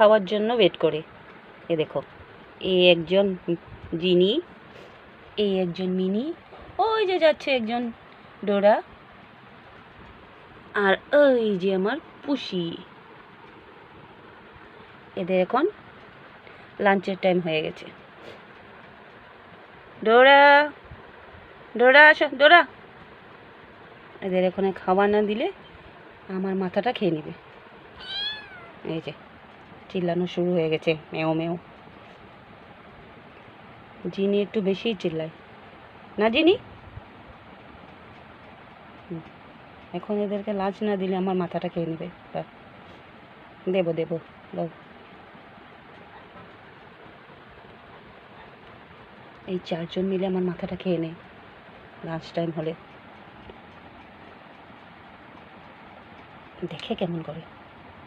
খাওয়ার জন্য ওয়েট করে। এ দেখো, এই একজন জিনি, এই একজন মিনি, ওই যে যাচ্ছে একজন ডোরা, আর ওই যে আমার পুষি। এদের এখন লাঞ্চের টাইম হয়ে গেছে। ডোরা, ডোরা আসো, ডোরা। এদের এখানে খাবার না দিলে আমার মাথাটা খেয়ে নেবে। এই যে চিল্লানো শুরু হয়ে গেছে, মেও মেও। জিনি একটু বেশিই চিল্লায় না জিনি। এখন এদেরকে লাঞ্চ না দিলে আমার মাথাটা খেয়ে নেবে। দেবো দেবো, দাও। এই 4 জন মিলে আমার মাথাটা খেয়ে নেয় লাঞ্চ টাইম হলে। দেখে কেমন করে।